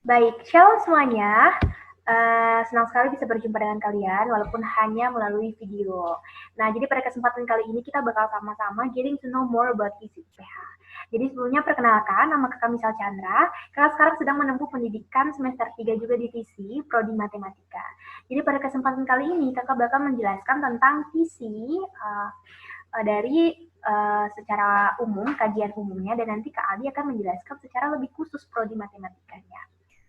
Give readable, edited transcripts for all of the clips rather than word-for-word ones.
Baik, shalom semuanya. Senang sekali bisa berjumpa dengan kalian, walaupun hanya melalui video. Nah, jadi pada kesempatan kali ini kita bakal sama-sama getting to know more about isi UPH. Jadi sebelumnya perkenalkan, nama kakak Misal Chandra. Kakak sekarang sedang menempuh pendidikan semester 3 juga di TC, Prodi Matematika. Jadi pada kesempatan kali ini kakak bakal menjelaskan tentang TC dari secara umum, kajian umumnya, dan nanti Kak Ali akan menjelaskan secara lebih khusus Prodi Matematikanya.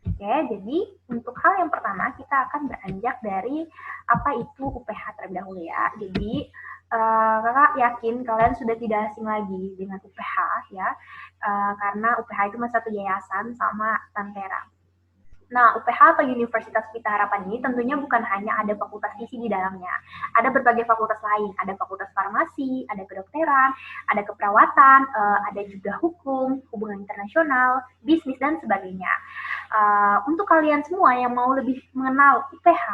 Oke, jadi untuk hal yang pertama kita akan beranjak dari apa itu UPH terlebih dahulu ya. Jadi kakak yakin kalian sudah tidak asing lagi dengan UPH ya, karena UPH itu masih satu yayasan sama Tantera. Nah, UPH atau Universitas Pelita Harapan ini tentunya bukan hanya ada fakultas isi di dalamnya. Ada berbagai fakultas lain, ada fakultas farmasi, ada kedokteran, ada keperawatan, ada juga hukum, hubungan internasional, bisnis, dan sebagainya. Untuk kalian semua yang mau lebih mengenal UPH,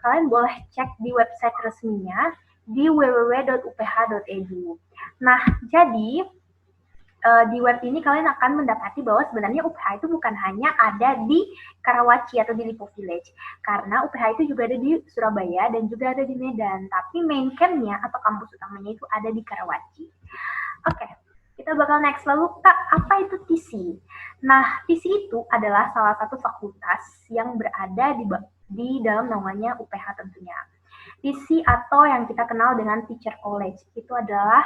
kalian boleh cek di website resminya di www.uph.edu. Nah, jadi di web ini kalian akan mendapati bahwa sebenarnya UPH itu bukan hanya ada di Karawaci atau di Lipo Village, karena UPH itu juga ada di Surabaya dan juga ada di Medan, tapi main camp-nya atau kampus utamanya itu ada di Karawaci. Oke, kita bakal next. Lalu Kak, apa itu TC? Nah, TC itu adalah salah satu fakultas yang berada di dalam namanya UPH tentunya. TC atau yang kita kenal dengan Teacher College itu adalah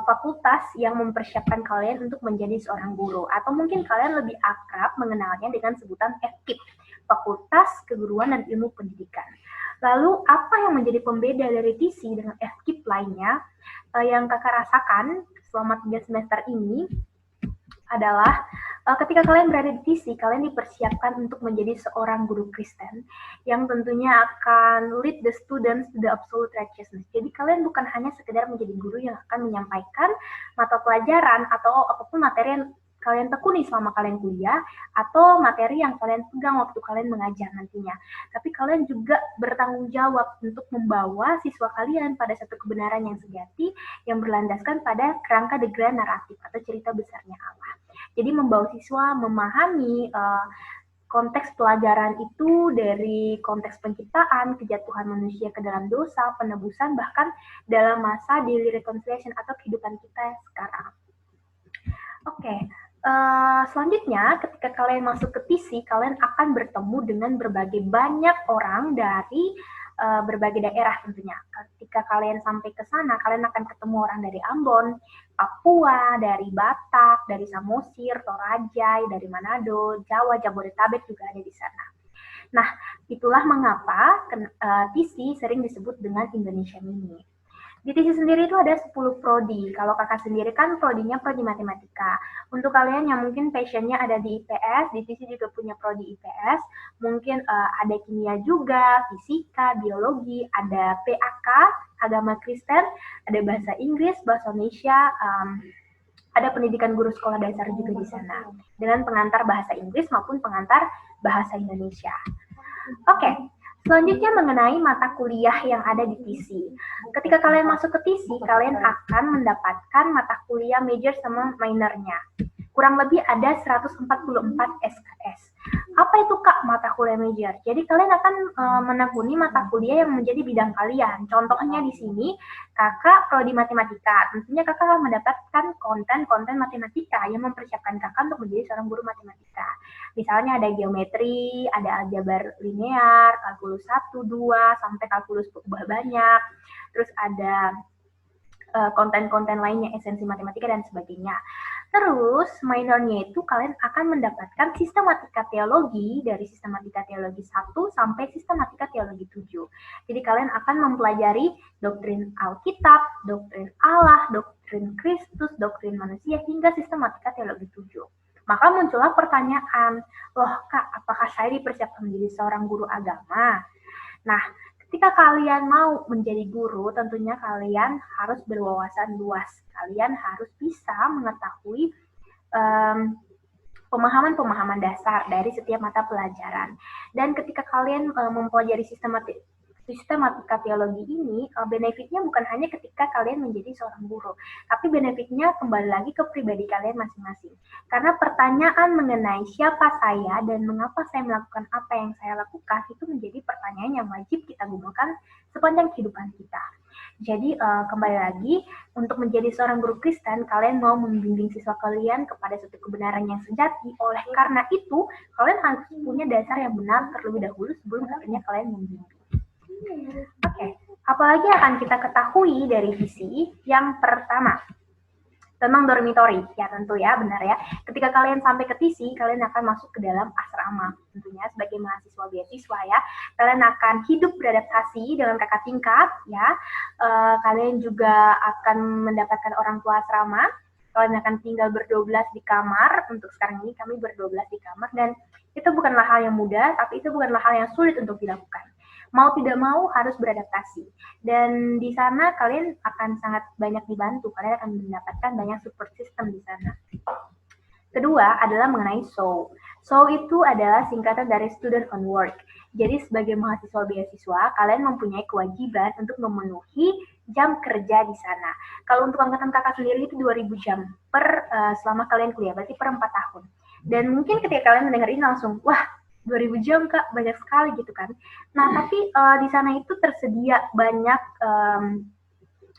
fakultas yang mempersiapkan kalian untuk menjadi seorang guru, atau mungkin kalian lebih akrab mengenalnya dengan sebutan FKIP, Fakultas Keguruan dan Ilmu Pendidikan. Lalu apa yang menjadi pembeda dari TC dengan FKIP lainnya yang kakak rasakan selama 3 semester ini adalah ketika kalian berada di TC, kalian dipersiapkan untuk menjadi seorang guru Kristen yang tentunya akan lead the students to the absolute righteousness. Jadi kalian bukan hanya sekedar menjadi guru yang akan menyampaikan mata pelajaran atau apapun materi yang kalian tekuni selama kalian kuliah atau materi yang kalian pegang waktu kalian mengajar nantinya. Tapi kalian juga bertanggung jawab untuk membawa siswa kalian pada satu kebenaran yang sejati yang berlandaskan pada kerangka the grand naratif atau cerita besarnya Allah. Jadi membawa siswa memahami konteks pelajaran itu dari konteks penciptaan, kejatuhan manusia ke dalam dosa, penebusan, bahkan dalam masa daily reconciliation atau kehidupan kita sekarang. Oke, selanjutnya ketika kalian masuk ke TC, kalian akan bertemu dengan berbagai banyak orang dari berbagai daerah tentunya. Ketika kalian sampai ke sana, kalian akan ketemu orang dari Ambon, Papua, dari Batak, dari Samosir, Toraja, dari Manado, Jawa, Jabodetabek juga ada di sana. Nah, itulah mengapa TC sering disebut dengan Indonesia Mini. Di TC sendiri itu ada 10 prodi. Kalau kakak sendiri kan prodinya prodi matematika. Untuk kalian yang mungkin passionnya ada di IPS, di TC juga punya prodi IPS. Mungkin ada kimia juga, fisika, biologi, ada PAK, agama Kristen, ada bahasa Inggris, bahasa Indonesia, ada pendidikan guru sekolah dasar juga di sana. Dengan pengantar bahasa Inggris maupun pengantar bahasa Indonesia. Oke, selanjutnya mengenai mata kuliah yang ada di TC. Ketika kalian masuk ke TC, kalian akan mendapatkan mata kuliah major sama minornya. Kurang lebih ada 144 SKS. Apa itu Kak mata kuliah major? Jadi kalian akan menekuni mata kuliah yang menjadi bidang kalian. Contohnya di sini, kakak prodi matematika. Tentunya kakak akan mendapatkan konten-konten matematika yang mempersiapkan kakak untuk menjadi seorang guru matematika. Misalnya ada geometri, ada aljabar linear, kalkulus 1, 2, sampai kalkulus banyak. Terus ada konten-konten lainnya, esensi matematika dan sebagainya. Terus minornya itu kalian akan mendapatkan sistematika teologi dari sistematika teologi 1 sampai sistematika teologi 7. Jadi kalian akan mempelajari doktrin Alkitab, doktrin Allah, doktrin Kristus, doktrin manusia hingga sistematika teologi 7. Maka muncullah pertanyaan, loh Kak, apakah saya dipersiapkan menjadi seorang guru agama? Nah, ketika kalian mau menjadi guru, tentunya kalian harus berwawasan luas. Kalian harus bisa mengetahui pemahaman-pemahaman dasar dari setiap mata pelajaran. Dan ketika kalian mempelajari sistematika teologi ini benefitnya bukan hanya ketika kalian menjadi seorang guru, tapi benefitnya kembali lagi ke pribadi kalian masing-masing. Karena pertanyaan mengenai siapa saya dan mengapa saya melakukan apa yang saya lakukan itu menjadi pertanyaan yang wajib kita gunakan sepanjang kehidupan kita. Jadi kembali lagi, untuk menjadi seorang guru Kristen, kalian mau membimbing siswa kalian kepada suatu kebenaran yang sejati. Oleh karena itu, kalian harus punya dasar yang benar terlebih dahulu sebelum akhirnya kalian membimbing. Oke, apalagi akan kita ketahui dari visi yang pertama tentang dormitory, ya tentu ya, benar ya. Ketika kalian sampai ke TC, kalian akan masuk ke dalam asrama, tentunya sebagai mahasiswa beasiswa ya. Kalian akan hidup beradaptasi dengan kakak tingkat, ya. Kalian juga akan mendapatkan orang tua asrama. Kalian akan tinggal ber-12 di kamar. Untuk sekarang ini kami ber-12 di kamar, dan itu bukanlah hal yang mudah, tapi itu bukanlah hal yang sulit untuk dilakukan. Mau tidak mau harus beradaptasi. Dan di sana kalian akan sangat banyak dibantu. Kalian akan mendapatkan banyak support system di sana. Kedua adalah mengenai SOW. SOW itu adalah singkatan dari Student on Work. Jadi sebagai mahasiswa beasiswa, kalian mempunyai kewajiban untuk memenuhi jam kerja di sana. Kalau untuk angkatan kakak sendiri itu 2000 jam selama kalian kuliah, berarti per 4 tahun. Dan mungkin ketika kalian mendengar ini langsung, wah, 2000 jam Kak, banyak sekali gitu kan. Nah, tapi di sana itu tersedia banyak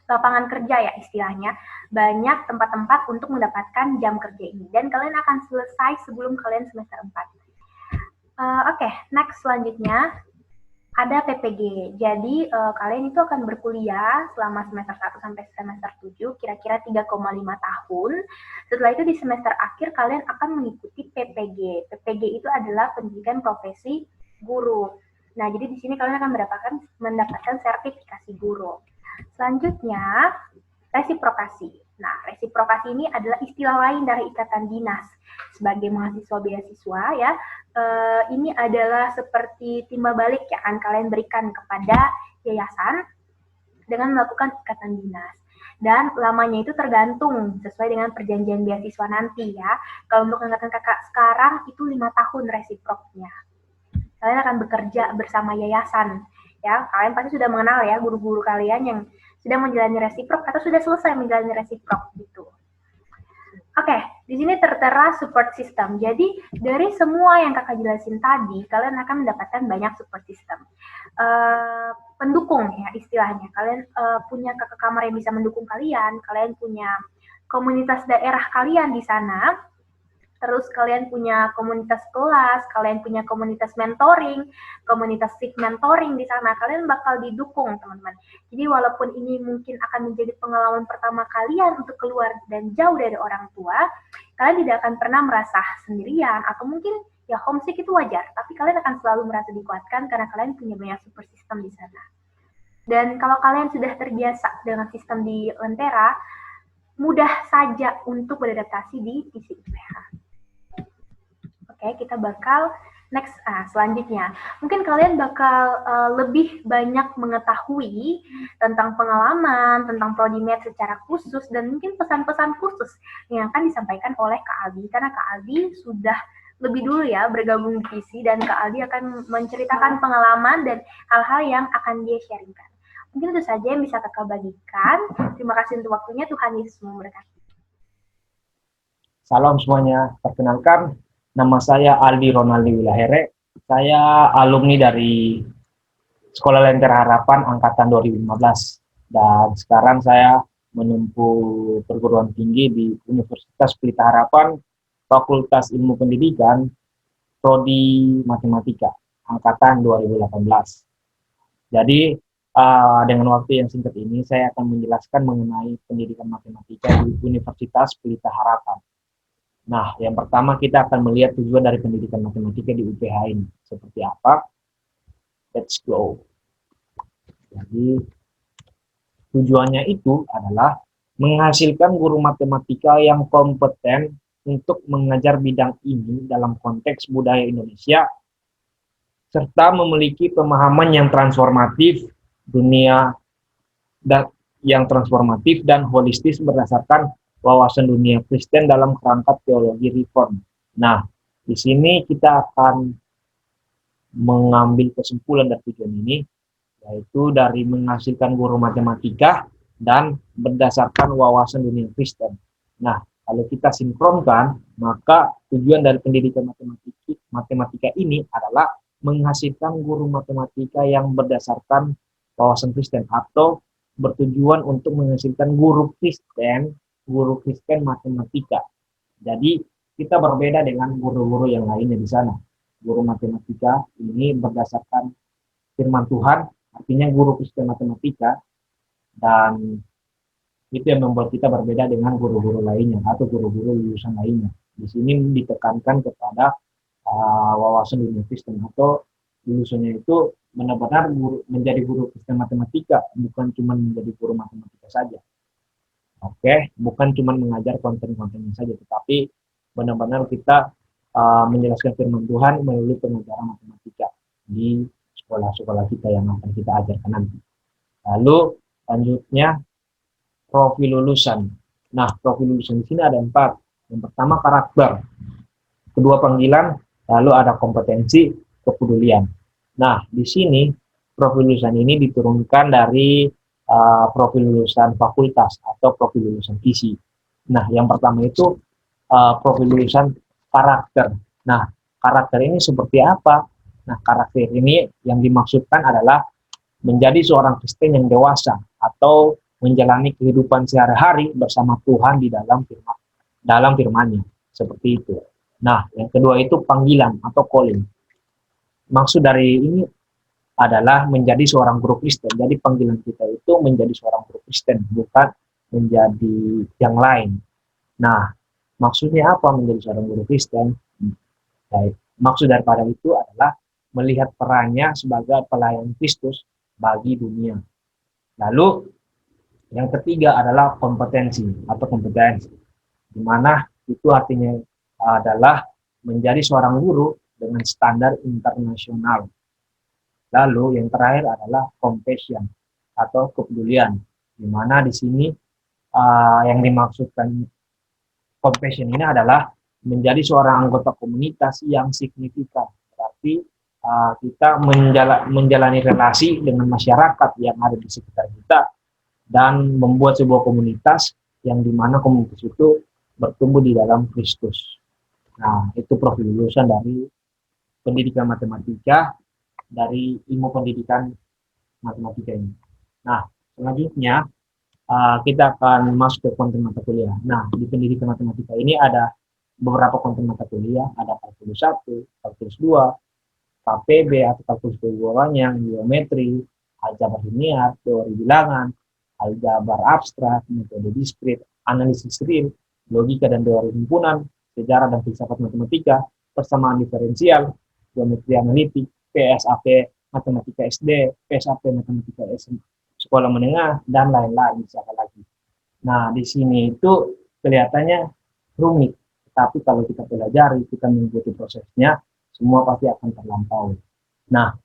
lapangan kerja ya istilahnya, banyak tempat-tempat untuk mendapatkan jam kerja ini. Dan kalian akan selesai sebelum kalian semester 4. Oke, next selanjutnya ada PPG. Jadi kalian itu akan berkuliah selama semester 1 sampai semester 7, kira-kira 3,5 tahun. Setelah itu di semester akhir kalian akan mengikuti PPG. PPG itu adalah pendidikan profesi guru. Nah, jadi di sini kalian akan mendapatkan sertifikasi guru. Selanjutnya, resiprokasi. Nah, resiprokasi ini adalah istilah lain dari ikatan dinas. Sebagai mahasiswa beasiswa ya, ini adalah seperti timbal balik yang akan kalian berikan kepada yayasan dengan melakukan ikatan dinas. Dan lamanya itu tergantung sesuai dengan perjanjian beasiswa nanti ya. Kalau untuk angkatan kakak sekarang itu 5 tahun resiproknya. Kalian akan bekerja bersama yayasan. Ya, kalian pasti sudah mengenal ya guru-guru kalian yang sudah menjalani resiprok atau sudah selesai menjalani resiprok gitu. Oke, di sini tertera support system. Jadi dari semua yang kakak jelasin tadi, kalian akan mendapatkan banyak support system. Pendukung ya istilahnya. Kalian punya kakak kamar yang bisa mendukung kalian. Kalian punya komunitas daerah kalian di sana. Terus kalian punya komunitas kelas, kalian punya komunitas mentoring, komunitas shift mentoring di sana. Kalian bakal didukung, teman-teman. Jadi walaupun ini mungkin akan menjadi pengalaman pertama kalian untuk keluar dan jauh dari orang tua, kalian tidak akan pernah merasa sendirian atau mungkin ya homesick itu wajar, tapi kalian akan selalu merasa dikuatkan karena kalian punya banyak support system di sana. Dan kalau kalian sudah terbiasa dengan sistem di Lentera, mudah saja untuk beradaptasi di IPH. Oke, kita bakal next selanjutnya. Mungkin kalian bakal lebih banyak mengetahui tentang pengalaman, tentang Prodimed secara khusus, dan mungkin pesan-pesan khusus yang akan disampaikan oleh Kak Aldi. Karena Kak Aldi sudah lebih dulu ya bergabung di PC, dan Kak Aldi akan menceritakan pengalaman dan hal-hal yang akan dia sharingkan. Mungkin itu saja yang bisa Kakak bagikan. Terima kasih untuk waktunya. Tuhan Yesus memberkati. Salam semuanya. Perkenalkan, nama saya Aldi Ronaldi Wilahere. Saya alumni dari Sekolah Lentera Harapan angkatan 2015. Dan sekarang saya menempuh perguruan tinggi di Universitas Pelita Harapan, Fakultas Ilmu Pendidikan, Prodi Matematika, angkatan 2018. Jadi, dengan waktu yang singkat ini, saya akan menjelaskan mengenai pendidikan matematika di Universitas Pelita Harapan. Nah, yang pertama kita akan melihat tujuan dari pendidikan matematika di UPH ini. Seperti apa? Let's go. Jadi, tujuannya itu adalah menghasilkan guru matematika yang kompeten untuk mengajar bidang ini dalam konteks budaya Indonesia, serta memiliki pemahaman yang transformatif dan holistis berdasarkan wawasan dunia Kristen dalam kerangka teologi reform. Nah, di sini kita akan mengambil kesimpulan dari tujuan ini, yaitu dari menghasilkan guru matematika dan berdasarkan wawasan dunia Kristen. Nah, kalau kita sinkronkan, maka tujuan dari pendidikan matematika ini adalah menghasilkan guru matematika yang berdasarkan wawasan Kristen atau bertujuan untuk menghasilkan guru Kristen matematika. Jadi kita berbeda dengan guru-guru yang lainnya di sana. Guru matematika ini berdasarkan firman Tuhan, artinya guru Kristen matematika, dan itu yang membuat kita berbeda dengan guru-guru lainnya atau guru-guru lulusan lainnya. Di sini ditekankan kepada wawasan dunia Kristen atau lulusannya itu benar-benar menjadi guru Kristen matematika, bukan cuma menjadi guru matematika saja. Oke, bukan cuma mengajar konten-kontennya saja, tetapi benar-benar kita menjelaskan firman Tuhan melalui pengajaran matematika di sekolah-sekolah kita yang akan kita ajarkan nanti. Lalu lanjutnya profil lulusan. Nah, profil lulusan di sini ada 4. Yang pertama karakter, kedua panggilan, lalu ada kompetensi, kepedulian. Nah, di sini profil lulusan ini diturunkan dari profil lulusan fakultas atau profil lulusan isi. Nah, yang pertama itu profil lulusan karakter. Nah, karakter ini seperti apa? Nah, karakter ini yang dimaksudkan adalah menjadi seorang Kristen yang dewasa atau menjalani kehidupan sehari-hari bersama Tuhan di dalam firman-Nya. Seperti itu. Nah, yang kedua itu panggilan atau calling. Maksud dari ini adalah menjadi seorang guru Kristen. Jadi panggilan kita itu menjadi seorang guru Kristen, bukan menjadi yang lain. Nah, maksudnya apa menjadi seorang guru Kristen? Baik. Maksud daripada itu adalah melihat perannya sebagai pelayan Kristus bagi dunia. Lalu yang ketiga adalah kompetensi, di mana itu artinya adalah menjadi seorang guru dengan standar internasional. Lalu yang terakhir adalah compassion atau kepedulian, di mana di sini yang dimaksudkan compassion ini adalah menjadi seorang anggota komunitas yang signifikan. Berarti kita menjalani relasi dengan masyarakat yang ada di sekitar kita dan membuat sebuah komunitas yang dimana komunitas itu bertumbuh di dalam Kristus. Nah, itu profil lulusan dari pendidikan matematika dari ilmu pendidikan matematika ini. Nah, selanjutnya kita akan masuk ke konten mata kuliah. Nah, di pendidikan matematika ini ada beberapa konten mata kuliah, ada kalkulus 1, kalkulus 2, KPB atau kalkulus keuangan, geometri, aljabar linear, teori bilangan, aljabar abstrak, metode diskrit, analisis real, logika dan teori himpunan, sejarah dan filsafat matematika, persamaan diferensial, geometri analitik, PSAP matematika SD, PSAP matematika sekolah menengah, dan lain-lain misalkan lagi. Nah, di sini itu kelihatannya rumit, tapi kalau kita pelajari, kita mengikuti prosesnya, semua pasti akan terlampaui. Nah,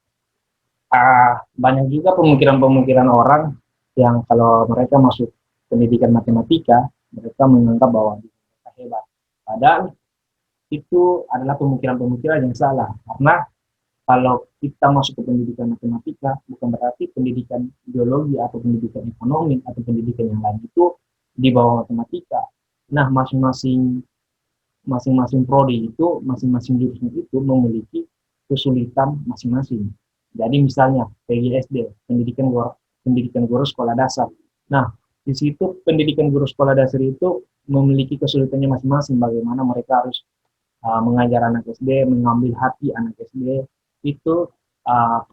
banyak juga pemikiran-pemikiran orang yang kalau mereka masuk pendidikan matematika, mereka menganggap bahwa mereka hebat. Padahal itu adalah pemikiran-pemikiran yang salah, karena kalau kita masuk ke pendidikan matematika, bukan berarti pendidikan biologi atau pendidikan ekonomi atau pendidikan yang lain itu di bawah matematika. Nah, masing-masing prodi itu, masing-masing jurusan itu memiliki kesulitan masing-masing. Jadi misalnya PGSD, pendidikan guru sekolah dasar. Nah, di situ pendidikan guru sekolah dasar itu memiliki kesulitannya masing-masing. Bagaimana mereka harus mengajar anak SD, mengambil hati anak SD, itu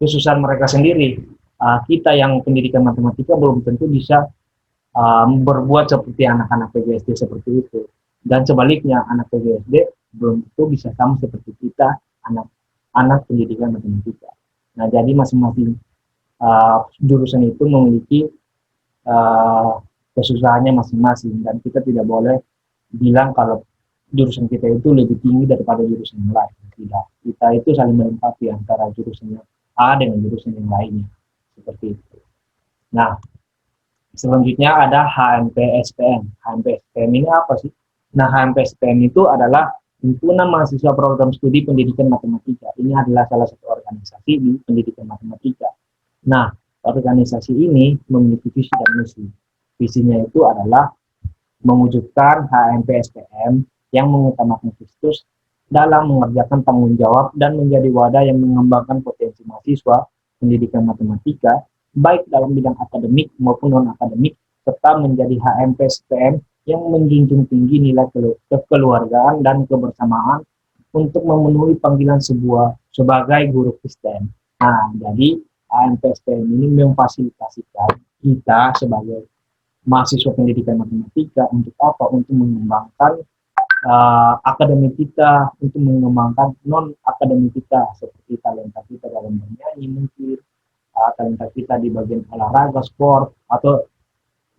kesusahan mereka sendiri. Kita yang pendidikan matematika belum tentu bisa berbuat seperti anak-anak PGSD seperti itu. Dan sebaliknya, anak PGSD belum tentu bisa sama seperti kita, anak pendidikan matematika. Nah, jadi masing-masing jurusan itu memiliki kesusahannya masing-masing, dan kita tidak boleh bilang kalau jurusan kita itu lebih tinggi daripada jurusan yang lain. Tidak, kita itu saling melengkapi antara jurusan yang A dengan jurusan yang lainnya, seperti itu. Nah, selanjutnya ada HMP-SPM. HMP-SPM ini apa sih? Nah, HMP-SPM itu adalah Himpunan Mahasiswa Program Studi Pendidikan Matematika. Ini adalah salah satu organisasi di pendidikan matematika. Nah, organisasi ini memiliki visi dan misi. Visinya itu adalah mewujudkan HMP-SPM yang mengutamakan Kristus dalam mengerjakan tanggung jawab dan menjadi wadah yang mengembangkan potensi mahasiswa pendidikan matematika, baik dalam bidang akademik maupun non-akademik, serta menjadi HMP-SPM yang menjunjung tinggi nilai kekeluargaan dan kebersamaan untuk memenuhi panggilan sebagai guru Kristen. Nah, jadi HMP-SPM ini memfasilitasikan kita sebagai mahasiswa pendidikan matematika untuk apa? Untuk mengembangkan akademik kita, untuk mengembangkan non akademik kita seperti talenta kita dalam bernyanyi mungkin, talenta kita di bagian olahraga, sport, atau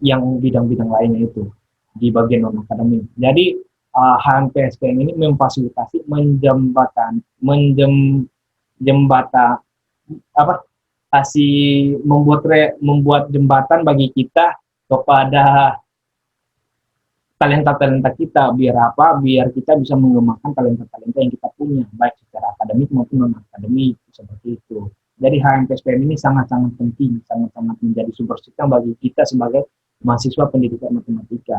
yang bidang-bidang lainnya itu di bagian non akademik. Jadi HMPSPM ini memfasilitasi menjembatan apa kasih membuat jembatan bagi kita kepada talenta-talenta kita, biar apa? Biar kita bisa mengembangkan talenta-talenta yang kita punya, baik secara akademik maupun non-akademik, seperti itu. Jadi HMPSPM ini sangat-sangat penting, sangat-sangat menjadi sumber sistem bagi kita sebagai mahasiswa pendidikan matematika.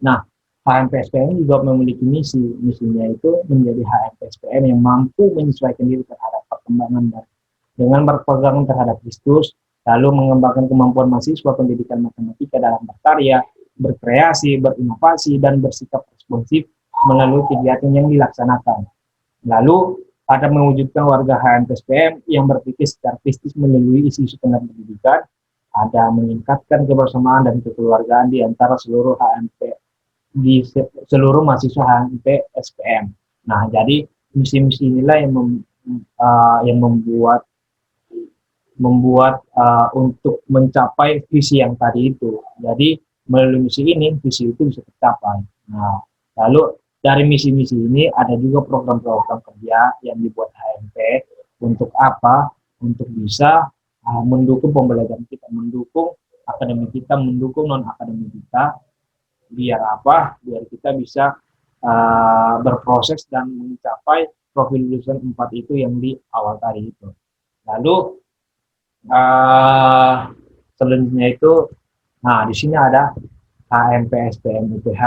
Nah, HMPSPM juga memiliki misinya itu menjadi HMPSPM yang mampu menyesuaikan diri terhadap perkembangan dengan berpegang terhadap Kristus, lalu mengembangkan kemampuan mahasiswa pendidikan matematika dalam berkarya, berkreasi, berinovasi, dan bersikap responsif melalui kegiatan yang dilaksanakan. Lalu, ada mewujudkan warga HMPSPM yang berpikir secara kritis melalui isu-isu tentang pendidikan, ada meningkatkan kebersamaan dan kekeluargaan di antara seluruh di seluruh mahasiswa HMP SPM. Nah, jadi misi-misi inilah yang membuat untuk mencapai visi yang tadi itu. Jadi melalui misi ini, visi itu bisa tercapai. Nah, lalu dari misi-misi ini ada juga program-program kerja yang dibuat HMP untuk apa? Untuk bisa mendukung pembelajaran kita, mendukung akademik kita, mendukung non-akademik kita, biar apa? Biar kita bisa berproses dan mencapai profil lulusan 4 itu yang di awal tadi itu. Lalu selanjutnya itu, nah di sini ada HMPSPM UPH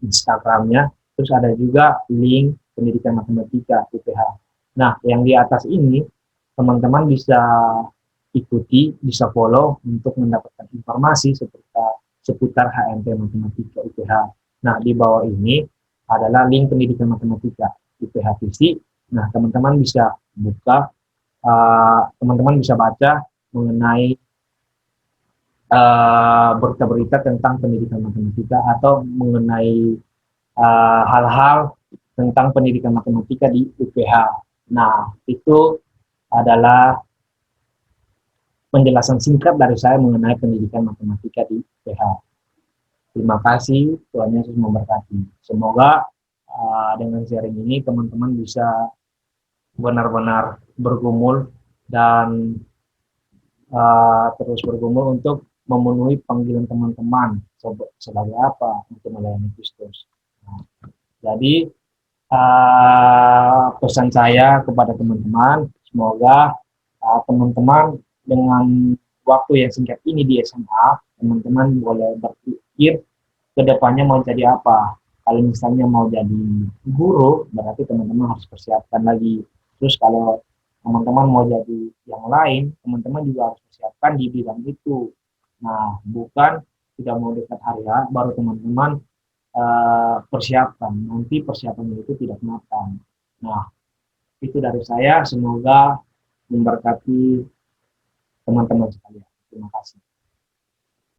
Instagramnya, terus ada juga link pendidikan matematika UPH. Nah, yang di atas ini teman-teman bisa ikuti, bisa follow untuk mendapatkan informasi seputar HMP matematika UPH. Nah, di bawah ini adalah link pendidikan matematika UPH Visi. Nah, teman-teman bisa buka, teman-teman bisa baca mengenai berita-berita tentang pendidikan matematika atau mengenai hal-hal tentang pendidikan matematika di UPH. Nah, itu adalah penjelasan singkat dari saya mengenai pendidikan matematika di UPH. Terima kasih, Tuhan Yesus memberkati. Semoga dengan sharing ini teman-teman bisa benar-benar bergumul dan terus bergumul untuk memenuhi panggilan teman-teman sebagai apa? Untuk melayani Kristus. Nah, jadi pesan saya kepada teman-teman, semoga teman-teman dengan waktu yang singkat ini di SMA, teman-teman boleh berpikir ke depannya mau jadi apa. Kalau misalnya mau jadi guru, berarti teman-teman harus persiapkan lagi. Terus kalau teman-teman mau jadi yang lain, teman-teman juga harus persiapkan di bidang itu. Nah, bukan tidak mau dekat hari H, baru teman-teman persiapan. Nanti persiapannya itu tidak matang. Nah, itu dari saya. Semoga memberkati teman-teman sekalian.